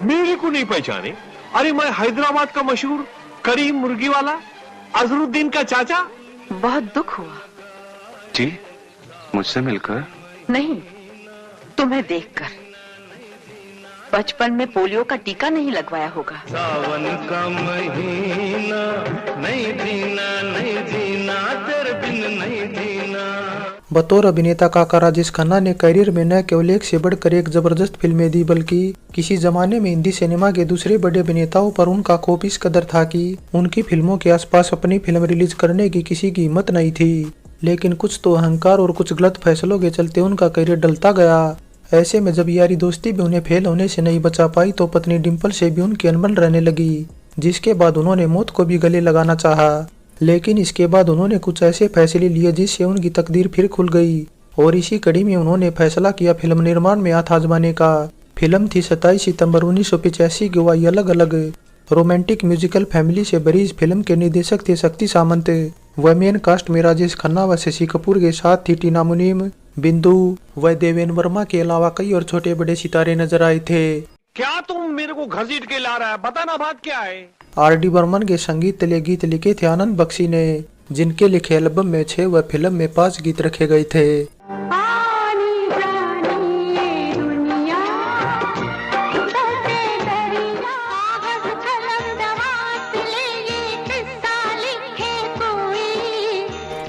मेरे को नहीं पहचाने? अरे मैं हैदराबाद का मशहूर करीम मुर्गी वाला अजरुद्दीन का चाचा। बहुत दुख हुआ। जी, मुझसे मिलकर? नहीं, तुम्हें देखकर। बचपन में पोलियो का टीका नहीं लगवाया होगा। सावन का महीना, नहीं जीना तेरे बिन नहीं जीना। बतौर अभिनेता काका राजेश खन्ना ने करियर में न केवल एक से बढ़कर एक जबरदस्त फिल्में दी, बल्कि किसी जमाने में हिंदी सिनेमा के दूसरे बड़े अभिनेताओं पर उनका खौफ इस कदर था कि उनकी फिल्मों के आसपास अपनी फिल्म रिलीज करने की किसी की हिम्मत नहीं थी। लेकिन कुछ तो अहंकार और कुछ गलत फैसलों के चलते उनका करियर डलता गया। ऐसे में जब यारी दोस्ती भी उन्हें फेल होने से नहीं बचा पाई तो पत्नी डिम्पल से भी उनकी अनबन रहने लगी, जिसके बाद उन्होंने मौत को भी गले लगाना चाहा। लेकिन इसके बाद उन्होंने कुछ ऐसे फैसले लिए जिससे उनकी तकदीर फिर खुल गई और इसी कड़ी में उन्होंने फैसला किया फिल्म निर्माण में हाथ आजमाने का। फिल्म थी 27 सितंबर 1985 की वही अलग अलग रोमांटिक म्यूजिकल फैमिली से भरी इस फिल्म के निर्देशक थे शक्ति सामंत। वह मेन कास्ट में राजेश खन्ना व शशि कपूर के साथ थी टीना मुनीम, बिंदु व देवेन वर्मा के अलावा कई और छोटे बड़े सितारे नजर आए थे। क्या तुम मेरे को घसीट के ला रहा है? बताना बात क्या है? R.D. बर्मन के संगीत तले गीत लिखे थे आनंद बख्शी ने, जिनके लिखे एल्बम में 6 व फिल्म में 5 गीत रखे गए थे।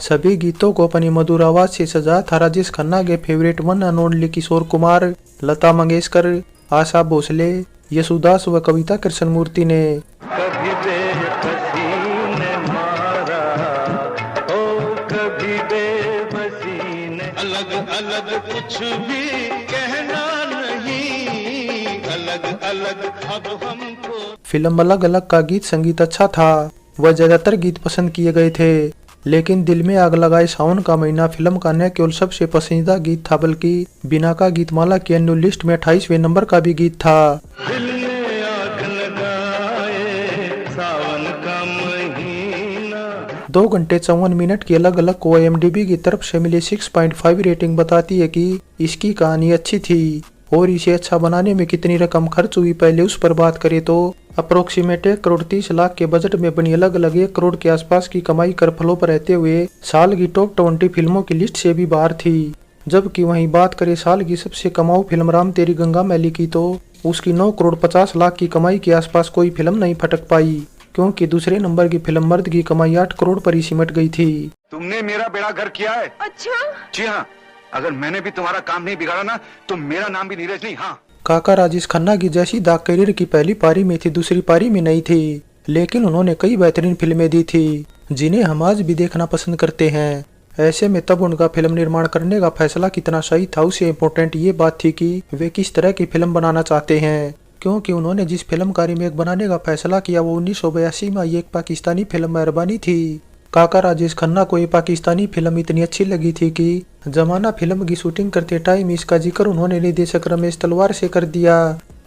सभी गीतों को अपनी मधुर आवाज से सजा था राजेश खन्ना के favourite one and only Kishore Kumar, Lata Mangeshkar, Asha Bhosle, Yesudas व कविता कृष्णमूर्ति ने। कभी बेबसी ने मारा, ओ कभी बेबसी ने। अलग अलग कुछ भी कहना नहीं, अलग अलग अब हमको। फिल्म अलग अलग का गीत संगीत अच्छा था, वह ज्यादातर गीत पसंद किए गए थे। लेकिन दिल में आग लगाए सावन का महीना फिल्म का न केवल सबसे पसंदीदा गीत था, बल्कि बिना का गीतमाला की अन्य लिस्ट में 28वें नंबर का भी गीत था। दिल में आग लगाए सावन का महीना। 2 घंटे 54 मिनट की अलग अलग को IMDb की तरफ से मिली 6.5 रेटिंग बताती है कि इसकी कहानी अच्छी थी। और इसे अच्छा बनाने में कितनी रकम खर्च हुई, पहले उस पर बात करें तो अप्रोक्सीमेट 1 करोड़ 30 लाख के बजट में बनी अलग अलग 1 करोड़ के आसपास की कमाई कर फलों पर रहते हुए साल की टॉप 20 फिल्मों की लिस्ट से भी बाहर थी। जबकि वहीं बात करें साल की सबसे कमाऊ फिल्म राम तेरी गंगा मैली की, तो उसकी 9 करोड़ 50 लाख की कमाई के आसपास कोई फिल्म नहीं फटक पाई, क्योंकि दूसरे नंबर की फिल्म मर्द की कमाई 8 करोड़ पर ही सिमट गई थी। तुमने मेरा बेड़ा गर्क किया है। अच्छा? जी हाँ, अगर मैंने भी तुम्हारा काम नहीं बिगाड़ा ना तो मेरा नाम भी नीरज नहीं। हाँ, काका राजेश खन्ना की जैसी दाग करियर की पहली पारी में थी, दूसरी पारी में नहीं थी। लेकिन उन्होंने कई बेहतरीन फिल्में दी थी जिन्हें हम आज भी देखना पसंद करते हैं। ऐसे में तब उनका फिल्म निर्माण करने का फैसला कितना सही था, उससे इम्पोर्टेंट ये बात थी कि वे किस तरह की फिल्म बनाना चाहते हैं। क्योंकि उन्होंने जिस फिल्म का रीमेक बनाने का फैसला किया वो 1982 में एक पाकिस्तानी फिल्म मेहरबानी थी। काका राजेश खन्ना को ये पाकिस्तानी फिल्म इतनी अच्छी लगी थी कि जमाना फिल्म की शूटिंग करते टाइम इसका जिक्र उन्होंने निर्देशक रमेश तलवार से कर दिया।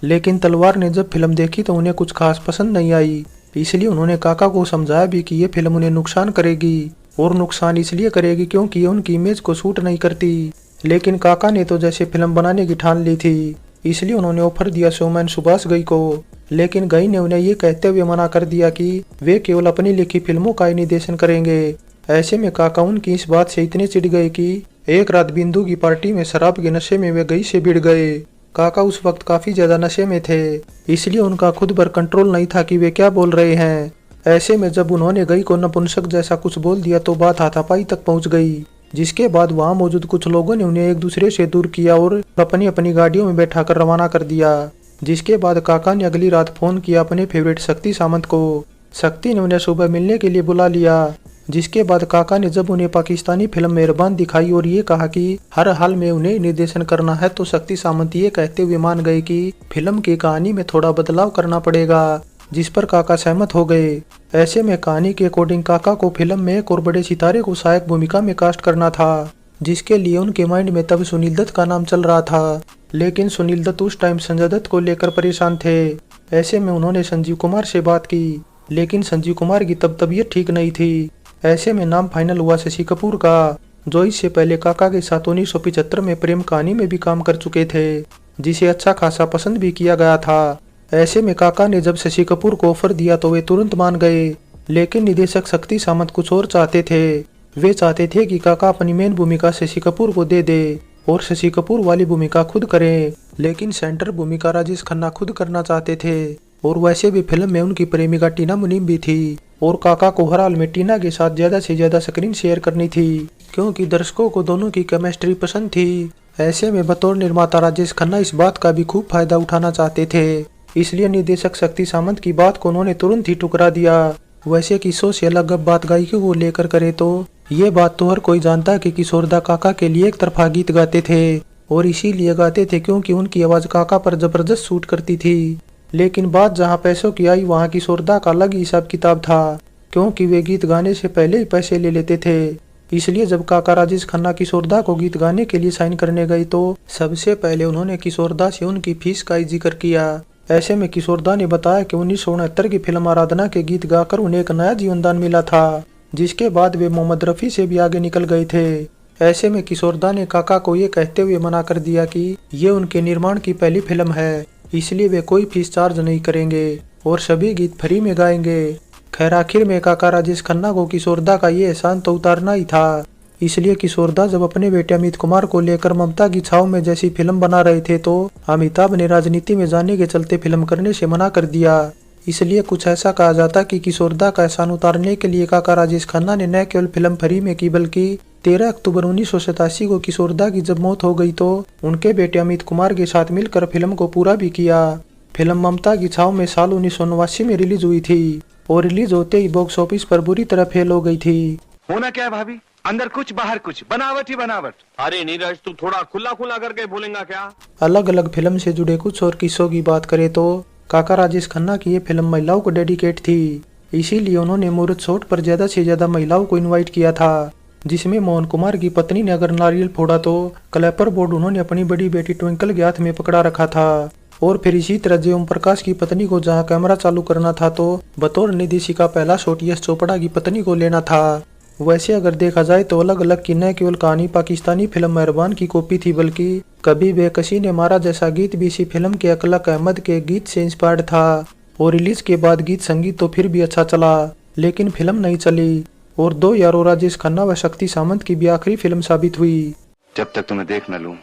लेकिन तलवार ने जब फिल्म देखी तो उन्हें कुछ खास पसंद नहीं आई, इसलिए उन्होंने काका को समझाया भी कि ये फिल्म उन्हें नुकसान करेगी, और नुकसान इसलिए करेगी क्योंकि ये उनकी इमेज को सूट नहीं करती। लेकिन काका ने तो जैसे फिल्म बनाने की ठान ली थी, इसलिए उन्होंने ऑफर दिया शोमैन सुभाष घई को। लेकिन घई ने उन्हें ये कहते हुए मना कर दिया कि वे केवल अपनी लिखी फिल्मों का ही निर्देशन करेंगे। ऐसे में काका उनकी इस बात से इतने चिढ़ गए कि एक रात बिंदु की पार्टी में शराब के नशे में वे घई से भिड़ गए। काका उस वक्त काफी ज्यादा नशे में थे, इसलिए उनका खुद पर कंट्रोल नहीं था कि वे क्या बोल रहे हैं। ऐसे में जब उन्होंने घई को नपुंसक जैसा कुछ बोल दिया तो बात हाथापाई तक पहुंच गई, जिसके बाद वहां मौजूद कुछ लोगों ने उन्हें एक दूसरे से दूर किया और अपनी अपनी गाड़ियों में बैठा कर रवाना कर दिया। जिसके बाद काका ने अगली रात फोन किया अपने फेवरेट शक्ति सामंत को। शक्ति ने उन्हें सुबह मिलने के लिए बुला लिया, जिसके बाद काका ने जब उन्हें पाकिस्तानी फिल्म मेहरबान दिखाई और ये कहा कि हर हाल में उन्हें निर्देशन करना है, तो शक्ति सामंत ये कहते हुए मान गए कि फिल्म की कहानी में थोड़ा बदलाव करना पड़ेगा, जिस पर काका सहमत हो गए। ऐसे में कहानी के अकॉर्डिंग काका को फिल्म में एक और बड़े सितारे को सहायक भूमिका में कास्ट करना था, जिसके लिए उनके माइंड में तब सुनील दत्त का नाम चल रहा था। लेकिन सुनील दत्त उस टाइम संजय दत्त को लेकर परेशान थे। ऐसे में उन्होंने संजीव कुमार से बात की, लेकिन संजीव कुमार की तब तबीयत ठीक नहीं थी। ऐसे में नाम फाइनल हुआ शशि कपूर का, जो इससे पहले काका के साथ 1975 में प्रेम कहानी में भी काम कर चुके थे, जिसे अच्छा खासा पसंद भी किया गया था। ऐसे में काका ने जब शशि कपूर को ऑफर दिया तो वे तुरंत मान गए, लेकिन निर्देशक शक्ति सामंत कुछ और चाहते थे। वे चाहते थे कि काका अपनी मेन भूमिका शशि कपूर को दे दे और शशि कपूर वाली भूमिका खुद करें, लेकिन सेंटर भूमिका राजेश खन्ना खुद करना चाहते थे। और वैसे भी फिल्म में उनकी प्रेमिका टीना मुनीम भी थी और काका को हर हाल में टीना के साथ ज्यादा से ज्यादा स्क्रीन शेयर करनी थी, क्योंकि दर्शकों को दोनों की केमिस्ट्री पसंद थी। ऐसे में बतौर निर्माता राजेश खन्ना इस बात का भी खूब फायदा उठाना चाहते थे, इसलिए निर्देशक शक्ति सामंत की बात को उन्होंने तुरंत ही ठुकरा दिया। वैसे किशोर से अलग अब बात गायकी को लेकर करे तो ये बात तो हर कोई जानता कि किशोरदा काका के लिए एक तरफा गीत गाते थे और इसीलिए गाते थे क्योंकि उनकी आवाज काका पर जबरदस्त सूट करती थी। लेकिन बात जहाँ पैसों की आई वहाँ किशोरदा का अलग हिसाब किताब था, क्योंकि वे गीत गाने से पहले ही पैसे ले लेते थे। इसलिए जब काका राजेश खन्ना किशोरदा को गीत गाने के लिए साइन करने गए तो सबसे पहले उन्होंने किशोरदा से उनकी फीस का ही जिक्र किया। ऐसे में किशोरदा ने बताया कि 1969 की फिल्म आराधना के गीत गाकर उन्हें एक नया जीवनदान मिला था, जिसके बाद वे मोहम्मद रफी से भी आगे निकल गए थे। ऐसे में किशोरदा ने काका को ये कहते हुए मना कर दिया कि ये उनके निर्माण की पहली फिल्म है, इसलिए वे कोई फीस चार्ज नहीं करेंगे और सभी गीत फ्री में गाएंगे। खैर आखिर में काका राजेश खन्ना को किशोरदा का ये एहसान तो उतारना ही था, इसलिए किशोरदा जब अपने बेटे अमित कुमार को लेकर ममता की छाव में जैसी फिल्म बना रहे थे तो अमिताभ ने राजनीति में जाने के चलते फिल्म करने से मना कर दिया। इसलिए कुछ ऐसा कहा जाता कि किशोरदा का एहसान उतारने के लिए काका राजेश खन्ना ने न केवल फिल्म फ्री में की बल्कि 13 अक्टूबर 1987 को किशोरदा की जब मौत हो गई तो उनके बेटे अमित कुमार के साथ मिलकर फिल्म को पूरा भी किया। फिल्म ममता की छाव में साल 1989 में रिलीज हुई थी और रिलीज होते ही बॉक्स ऑफिस पर बुरी तरह फेल हो गई थी। होना क्या है भाभी, अंदर कुछ बाहर कुछ, बनावट ही बनावट। अरे नीरज तू थोड़ा खुला खुला करके बोलेगा क्या? अलग अलग फिल्म से जुड़े कुछ और किस्सों की बात करें तो काका राजेश खन्ना की ये फिल्म महिलाओं को डेडिकेट थी, इसीलिए उन्होंने मुहूर्त शॉट पर ज्यादा से ज्यादा महिलाओं को इनवाइट किया था, जिसमें मोहन कुमार की पत्नी ने अगर नारियल फोड़ा तो क्लैपर बोर्ड उन्होंने अपनी बड़ी बेटी ट्विंकल के हाथ में पकड़ा रखा था। और फिर इसी तरह जय ओम प्रकाश की पत्नी को जहां कैमरा चालू करना था तो बतौर निर्देशिका पहला शॉट यश चोपड़ा की पत्नी को लेना था। वैसे अगर देखा जाए तो अलग अलग की न केवल कहानी पाकिस्तानी फिल्म मेहरबान की कॉपी थी बल्कि कभी बेकसी ने मारा जैसा गीत भी इसी फिल्म के अकलक अहमद के गीत से इंस्पायर्ड था। और रिलीज के बाद गीत संगीत तो फिर भी अच्छा चला, लेकिन फिल्म नहीं चली और 2 यारों राजेश खन्ना व शक्ति सामंत की भी आखिरी फिल्म साबित हुई। जब तक तुम्हें देख न लूं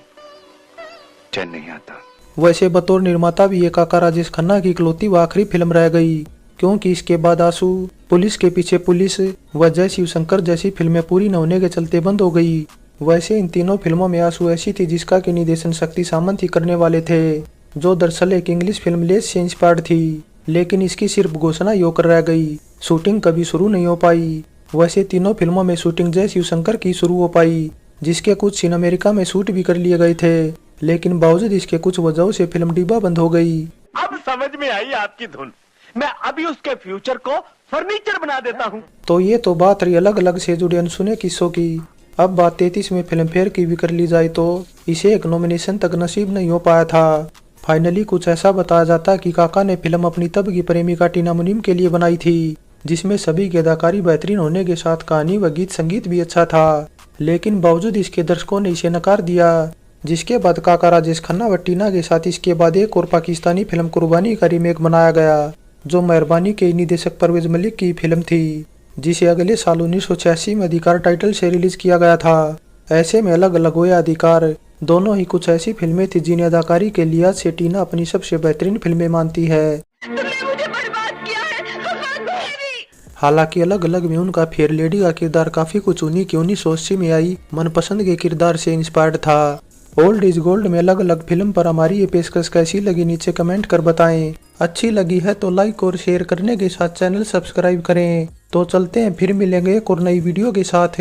चैन नहीं आता। वैसे बतौर निर्माता भी ये काका राजेश खन्ना की इकलौती व आखिरी फिल्म रह गई, क्योंकि इसके बाद आंसू, पुलिस के पीछे पुलिस व जय शिवशंकर जैसी फिल्में पूरी न होने के चलते बंद हो गई। वैसे इन तीनों फिल्मों में आंसू ऐसी थी जिसका कि निर्देशन शक्ति सामंत ही करने वाले थे, जो दरअसल एक इंग्लिश फिल्म लेस से इंस्पायर्ड थी, लेकिन इसकी सिर्फ घोषणा ही होकर रह गई, शूटिंग कभी शुरू नहीं हो पाई। वैसे तीनों फिल्मों में शूटिंग जय शिवशंकर की शुरू हो पाई, जिसके कुछ सीन अमेरिका में शूट भी कर लिए गए थे, लेकिन बावजूद इसके कुछ वजहों से फिल्म डिब्बा बंद हो गई। अब समझ में आई आपकी धुन, मैं अभी उसके फ्यूचर को फर्नीचर बना देता हूँ। तो ये तो बात रही अलग अलग से जुड़े अनसुने किस्सों की। अब बात 33वें फिल्म फेयर की भी कर ली जाए तो इसे एक नॉमिनेशन तक नसीब नहीं हो पाया था। फाइनली कुछ ऐसा बताया जाता कि काका ने फिल्म अपनी तब की प्रेमिका टीना मुनीम के लिए बनाई थी, जिसमें सभी की अदाकारी बेहतरीन होने के साथ कहानी व गीत संगीत भी अच्छा था, लेकिन बावजूद इसके दर्शकों ने इसे नकार दिया। जिसके बाद काका राजेश खन्ना व टीना के साथ इसके बाद एक और पाकिस्तानी फिल्म कुर्बानी का रीमेक बनाया गया, जो मेहरबानी के निदेशक परवेज मलिक की फिल्म थी, जिसे अगले साल 1986 में अधिकार टाइटल से रिलीज किया गया था। ऐसे में अलग अलग हुए अधिकार दोनों ही कुछ ऐसी फिल्में थी जिन्हें अदाकारी के लिहाज से टीना अपनी सबसे बेहतरीन फिल्में मानती है। मुझे बर्बाद किया है। हालांकि अलग अलग में उनका फेयर लेडी का किरदार काफी कुछ उन्हीं की 1980 में आई मनपसंद के किरदार से इंस्पायर्ड था। ओल्ड इज गोल्ड में अलग अलग फिल्म पर हमारी ये पेशकश कैसी लगी नीचे कमेंट कर बताएं। अच्छी लगी है तो लाइक और शेयर करने के साथ चैनल सब्सक्राइब करें। तो चलते हैं, फिर मिलेंगे एक और नई वीडियो के साथ।